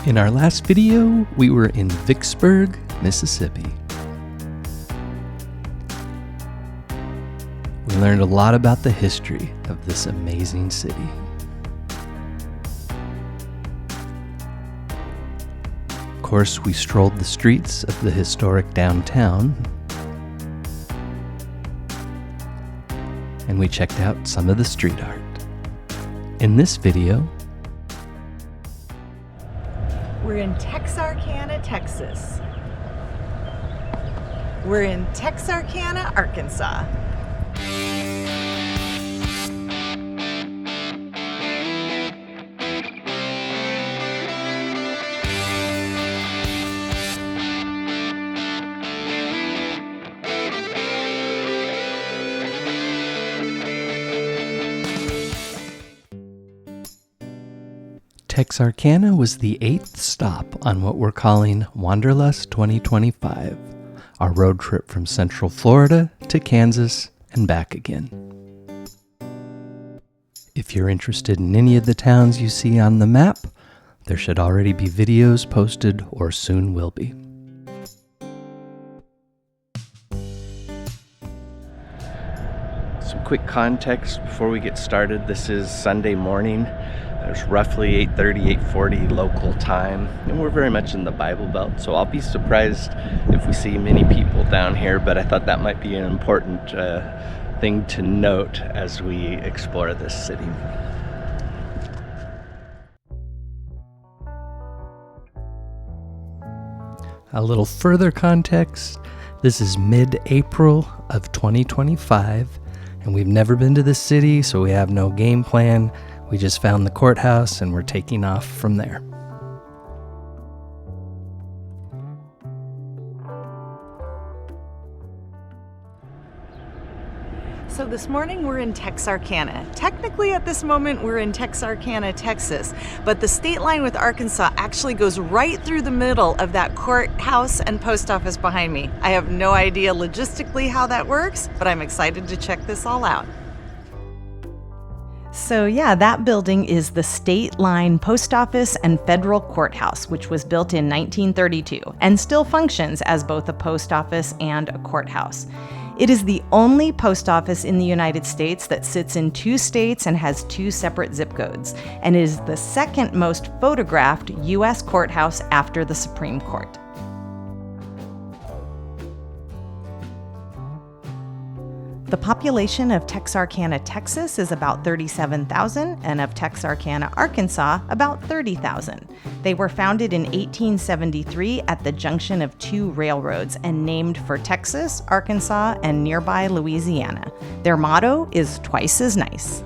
In our last video, we were in Vicksburg, Mississippi. We learned a lot about the history of this amazing city. Of course, we strolled the streets of the historic downtown, and we checked out some of the street art. In this video, we're in Texarkana, Texas. We're in Texarkana, Arkansas. Texarkana was the 8th stop on what we're calling Wanderlust 2025, our road trip from Central Florida to Kansas and back again. If you're interested in any of the towns you see on the map, there should already be videos posted or soon will be. Some quick context before we get started. This is Sunday morning. There's roughly 8:30, 8:40 local time, and we're very much in the Bible Belt, so I'll be surprised if we see many people down here, but I thought that might be an important thing to note as we explore this city. A little further context, this is mid-April of 2025, and we've never been to this city, so we have no game plan. We just found the courthouse and we're taking off from there. So this morning we're in Texarkana. Technically at this moment we're in Texarkana, Texas, but the state line with Arkansas actually goes right through the middle of that courthouse and post office behind me. I have no idea logistically how that works, but I'm excited to check this all out. So yeah, that building is the State Line Post Office and Federal Courthouse, which was built in 1932 and still functions as both a post office and a courthouse. It is the only post office in the United States that sits in 2 states and has 2 separate zip codes, and is the second most photographed U.S. courthouse after the Supreme Court. The population of Texarkana, Texas is about 37,000, and of Texarkana, Arkansas, about 30,000. They were founded in 1873 at the junction of 2 railroads and named for Texas, Arkansas, and nearby Louisiana. Their motto is "Twice as nice."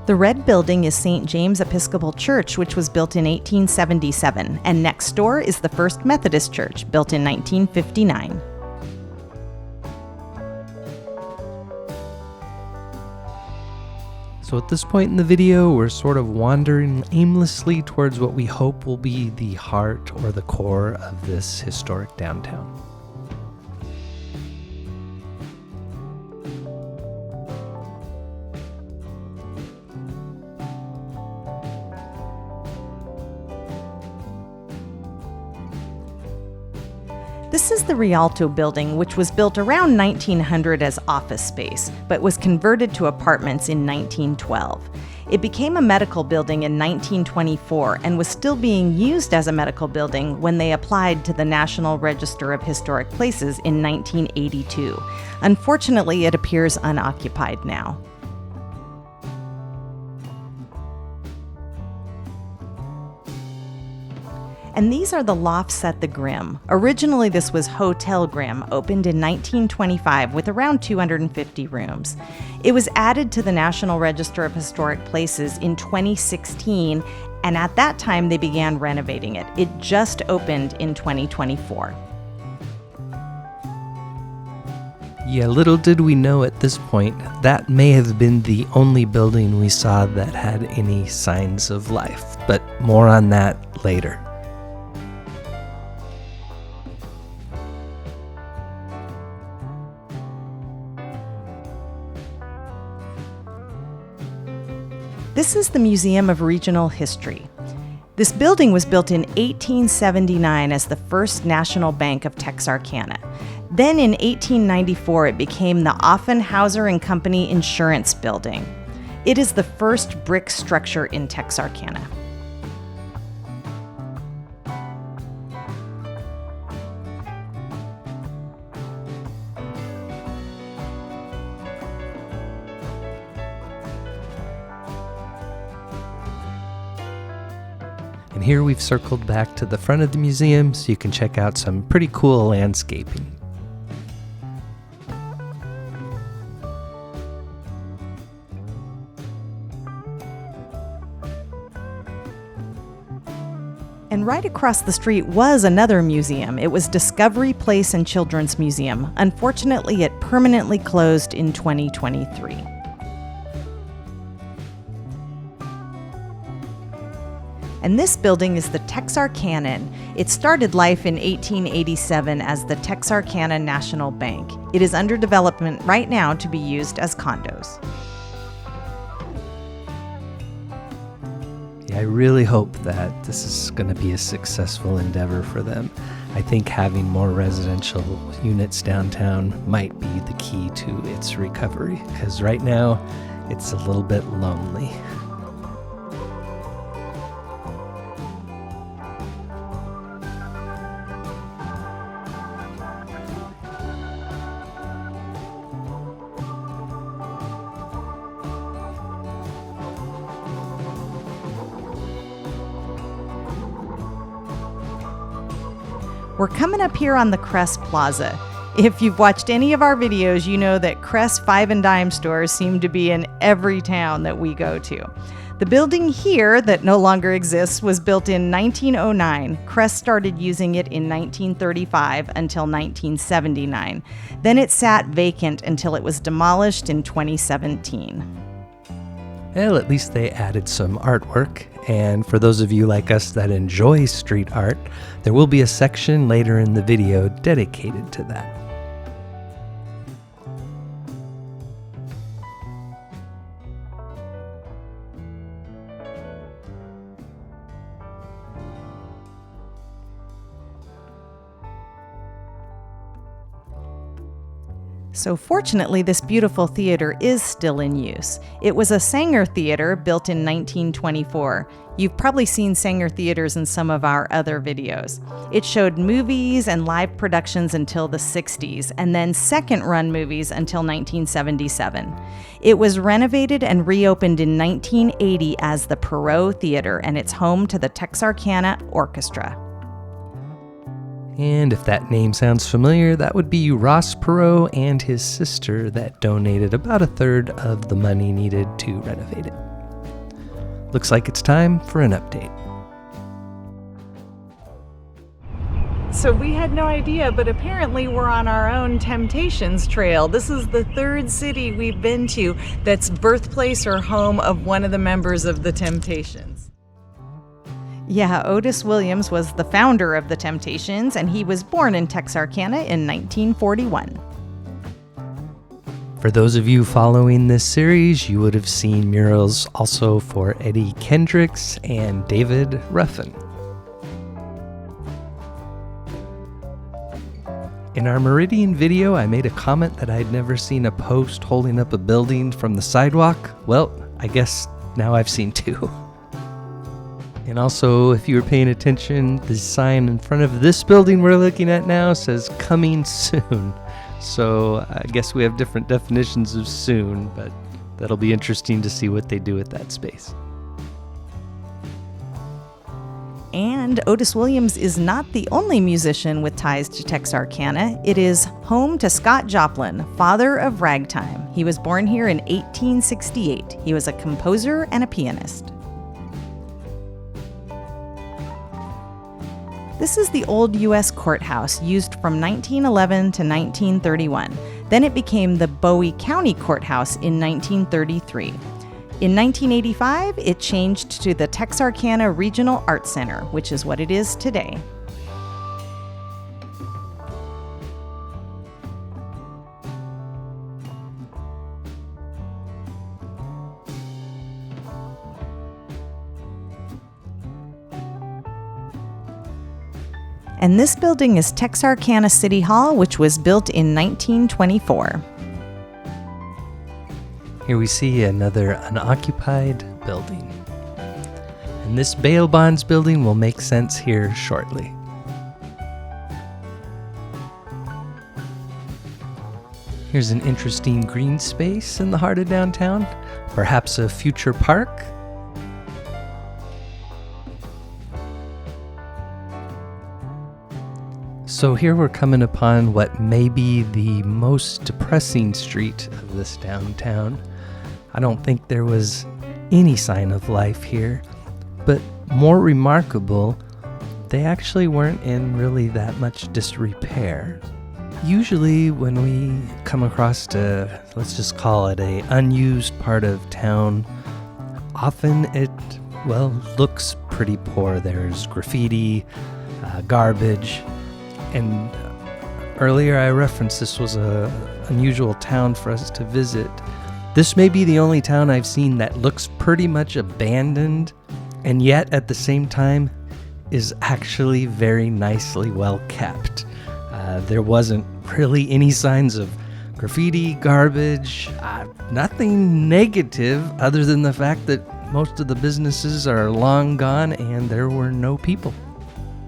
The red building is St. James Episcopal Church, which was built in 1877, and next door is the First Methodist Church, built in 1959. So at this point in the video, we're sort of wandering aimlessly towards what we hope will be the heart or the core of this historic downtown. This is the Rialto building, which was built around 1900 as office space, but was converted to apartments in 1912. It became a medical building in 1924 and was still being used as a medical building when they applied to the National Register of Historic Places in 1982. Unfortunately, it appears unoccupied now. And these are the lofts at the Grimm. Originally, this was Hotel Grimm, opened in 1925 with around 250 rooms. It was added to the National Register of Historic Places in 2016, and at that time they began renovating it. It just opened in 2024. Yeah, little did we know at this point, that may have been the only building we saw that had any signs of life, but more on that later. This is the Museum of Regional History. This building was built in 1879 as the first national bank of Texarkana. Then in 1894, it became the Offenhauser and Company Insurance Building. It is the first brick structure in Texarkana. And here we've circled back to the front of the museum so you can check out some pretty cool landscaping. And right across the street was another museum. It was Discovery Place and Children's Museum. Unfortunately, it permanently closed in 2023. And this building is the Texarkana. It started life in 1887 as the Texarkana National Bank. It is under development right now to be used as condos. Yeah, I really hope that this is going to be a successful endeavor for them. I think having more residential units downtown might be the key to its recovery, because right now it's a little bit lonely. We're coming up here on the Cress Plaza. If you've watched any of our videos, you know that Cress 5 and dime stores seem to be in every town that we go to. The building here that no longer exists was built in 1909. Cress started using it in 1935 until 1979. Then it sat vacant until it was demolished in 2017. Well, at least they added some artwork. And for those of you like us that enjoy street art, there will be a section later in the video dedicated to that. So fortunately, this beautiful theater is still in use. It was a Sanger theater built in 1924. You've probably seen Sanger theaters in some of our other videos. It showed movies and live productions until the 60s, and then second-run movies until 1977. It was renovated and reopened in 1980 as the Perot Theater, and it's home to the Texarkana Orchestra. And if that name sounds familiar, that would be Ross Perot and his sister that donated about a third of the money needed to renovate it. Looks like it's time for an update. So we had no idea, but apparently we're on our own Temptations trail. This is the third city we've been to that's birthplace or home of one of the members of the Temptations. Yeah, Otis Williams was the founder of the Temptations, and he was born in Texarkana in 1941. For those of you following this series, you would have seen murals also for Eddie Kendricks and David Ruffin. In our Meridian video, I made a comment that I'd never seen a post holding up a building from the sidewalk. Well, I guess now I've seen two. And also, if you were paying attention, the sign in front of this building we're looking at now says coming soon. So I guess we have different definitions of soon, but that'll be interesting to see what they do with that space. And Otis Williams is not the only musician with ties to Texarkana. It is home to Scott Joplin, father of ragtime. He was born here in 1868. He was a composer and a pianist. This is the old U.S. courthouse used from 1911 to 1931. Then it became the Bowie County Courthouse in 1933. In 1985, it changed to the Texarkana Regional Art Center, which is what it is today. And this building is Texarkana City Hall, which was built in 1924. Here we see another unoccupied building. And this bail bonds building will make sense here shortly. Here's an interesting green space in the heart of downtown, perhaps a future park. So here we're coming upon what may be the most depressing street of this downtown. I don't think there was any sign of life here, but more remarkable, they actually weren't in really that much disrepair. Usually when we come across let's just call it a unused part of town, often it, looks pretty poor. There's graffiti, garbage, and earlier I referenced this was a unusual town for us to visit. This may be the only town I've seen that looks pretty much abandoned, and yet at the same time is actually very nicely well kept. There wasn't really any signs of graffiti, garbage, nothing negative other than the fact that most of the businesses are long gone and there were no people.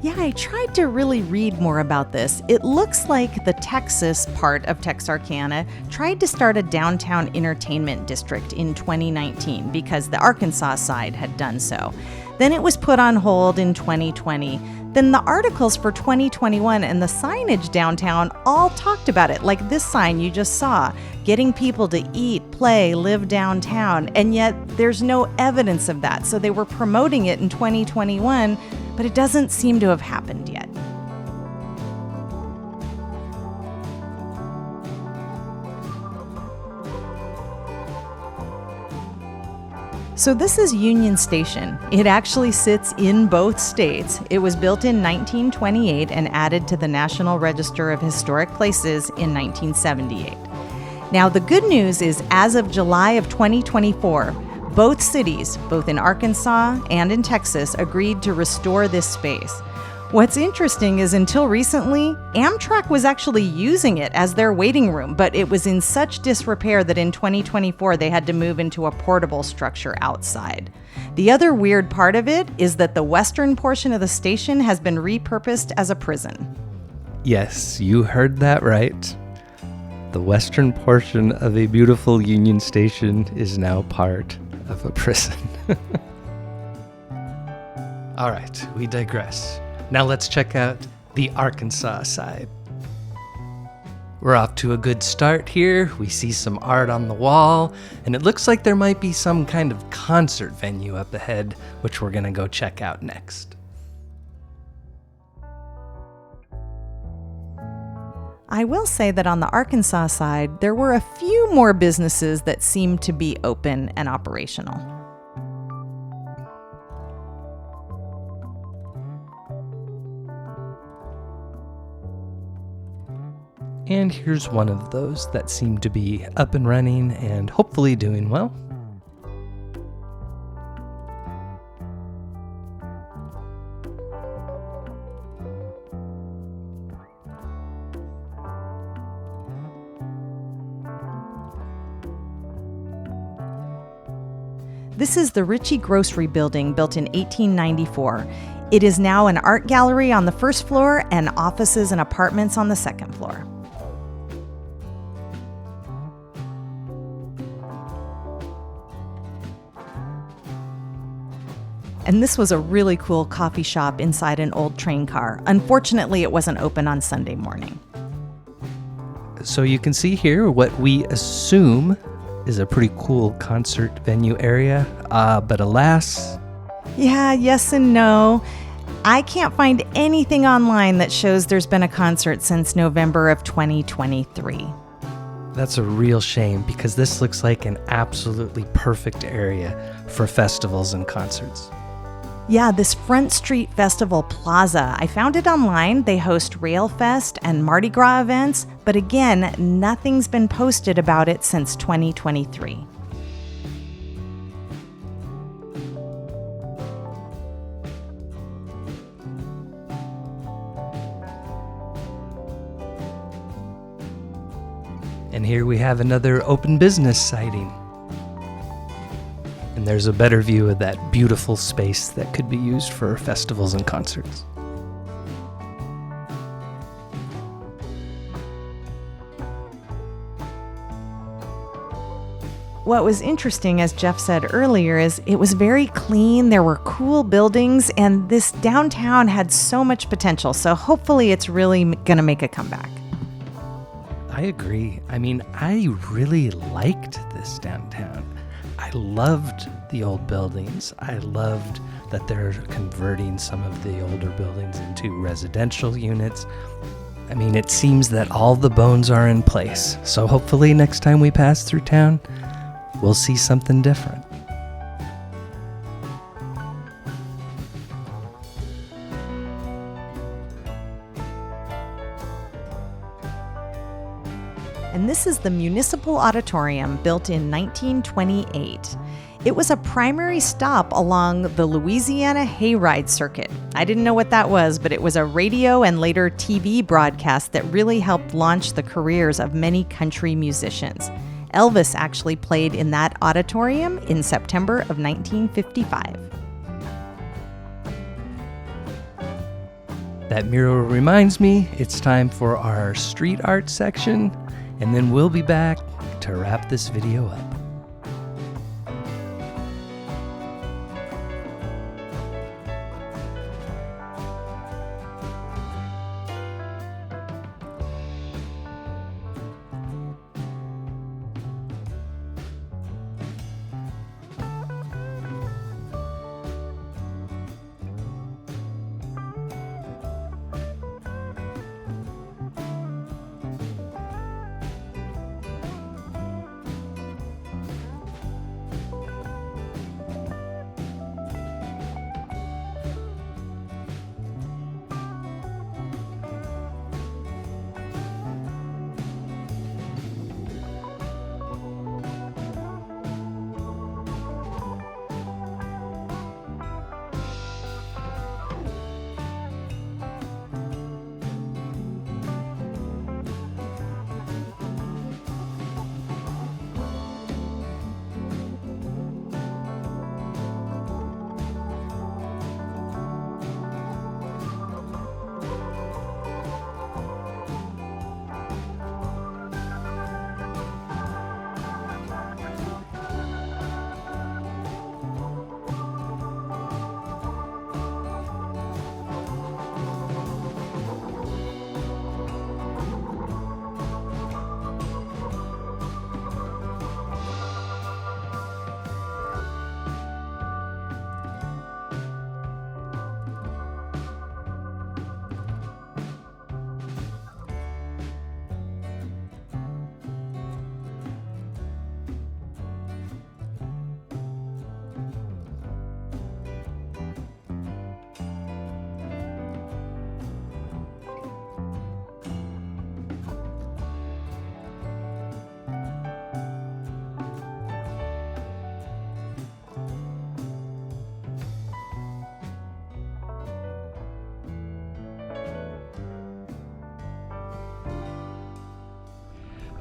Yeah, I tried to really read more about this. It looks like the Texas part of Texarkana tried to start a downtown entertainment district in 2019 because the Arkansas side had done so. Then it was put on hold in 2020. Then the articles for 2021 and the signage downtown all talked about it, like this sign you just saw, getting people to eat, play, live downtown, and yet there's no evidence of that. So they were promoting it in 2021, but it doesn't seem to have happened yet. So this is Union Station. It actually sits in both states. It was built in 1928 and added to the National Register of Historic Places in 1978. Now, the good news is, as of July of 2024, both cities, both in Arkansas and in Texas, agreed to restore this space. What's interesting is until recently, Amtrak was actually using it as their waiting room, but it was in such disrepair that in 2024 they had to move into a portable structure outside. The other weird part of it is that the western portion of the station has been repurposed as a prison. Yes, you heard that right. The western portion of a beautiful Union Station is now part of a prison. All right, we digress. Now let's check out the Arkansas side. We're off to a good start here. We see some art on the wall, and it looks like there might be some kind of concert venue up ahead, which we're gonna go check out next. I will say that on the Arkansas side, there were a few more businesses that seemed to be open and operational. And here's one of those that seem to be up and running and hopefully doing well. This is the Ritchie Grocery Building, built in 1894. It is now an art gallery on the first floor and offices and apartments on the second floor. And this was a really cool coffee shop inside an old train car. Unfortunately, it wasn't open on Sunday morning. So you can see here what we assume is a pretty cool concert venue area, but alas... Yeah, yes and no. I can't find anything online that shows there's been a concert since November of 2023. That's a real shame, because this looks like an absolutely perfect area for festivals and concerts. Yeah, this Front Street Festival Plaza. I found it online. They host Rail Fest and Mardi Gras events, but again, nothing's been posted about it since 2023. And here we have another open business sighting. And there's a better view of that beautiful space that could be used for festivals and concerts. What was interesting, as Jeff said earlier, is it was very clean, there were cool buildings, and this downtown had so much potential. So hopefully it's really going to make a comeback. I agree. I mean, I really liked this downtown. I loved the old buildings. I loved that they're converting some of the older buildings into residential units. I mean, it seems that all the bones are in place. So hopefully next time we pass through town, we'll see something different. And this is the Municipal Auditorium, built in 1928. It was a primary stop along the Louisiana Hayride Circuit. I didn't know what that was, but it was a radio and later TV broadcast that really helped launch the careers of many country musicians. Elvis actually played in that auditorium in September of 1955. That mural reminds me it's time for our street art section, and then we'll be back to wrap this video up.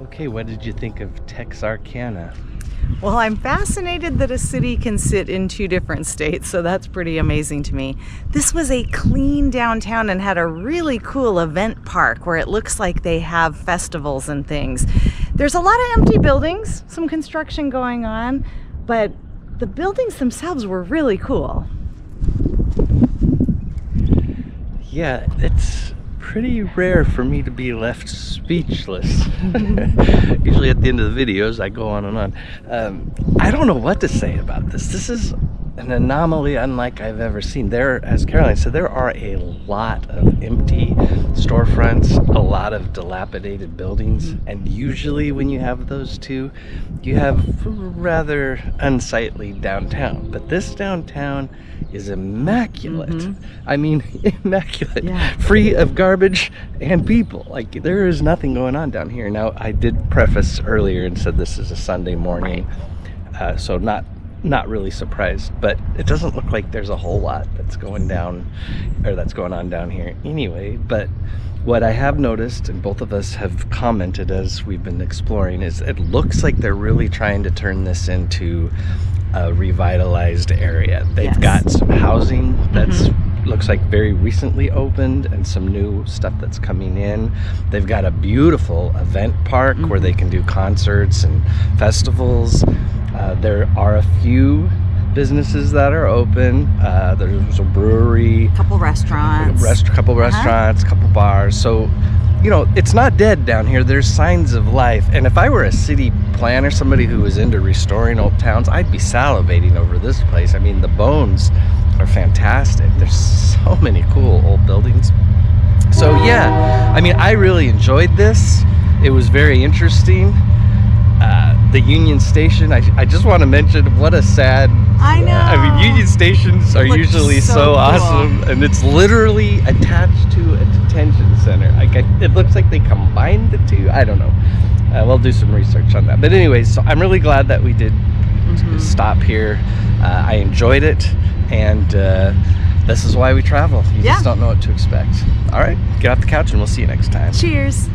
Okay, what did you think of Texarkana? Well, I'm fascinated that a city can sit in two different states, so that's pretty amazing to me. This was a clean downtown and had a really cool event park where it looks like they have festivals and things. There's a lot of empty buildings, some construction going on, but the buildings themselves were really cool. Yeah, it's pretty rare for me to be left speechless. Usually at the end of the videos I go on and on. I don't know what to say about this. This is an anomaly unlike I've ever seen. There, as Caroline said, there are a lot of empty storefronts, a lot of dilapidated buildings, and usually when you have those two, you have rather unsightly downtown. But this downtown is immaculate. I mean, immaculate. Yeah. Free of garbage and people. Like, there is nothing going on down here. Now, I did preface earlier and said this is a Sunday morning, so not not really surprised, but it doesn't look like there's a whole lot that's going on down here anyway. But what I have noticed, and both of us have commented as we've been exploring, is it looks like they're really trying to turn this into a revitalized area. They've got some housing that's looks like very recently opened, and some new stuff that's coming in. They've got a beautiful event park where they can do concerts and festivals. There are a few businesses that are open. There's a brewery, Couple restaurants. couple restaurants, couple bars. So, you know, it's not dead down here. There's signs of life. And if I were a city planner, somebody who was into restoring old towns, I'd be salivating over this place. I mean, the bones are fantastic. There's so many cool old buildings. So yeah, I mean, I really enjoyed this. It was very interesting. The Union Station, I just want to mention, what a sad... I know. I mean, Union Stations are Looked usually so so cool. awesome, and it's literally attached to a detention center. It looks like they combined the two. I don't know. We'll do some research on that. But anyways, so I'm really glad that we did stop here. I enjoyed it, and this is why we travel. You just don't know what to expect. All right, get off the couch, and we'll see you next time. Cheers.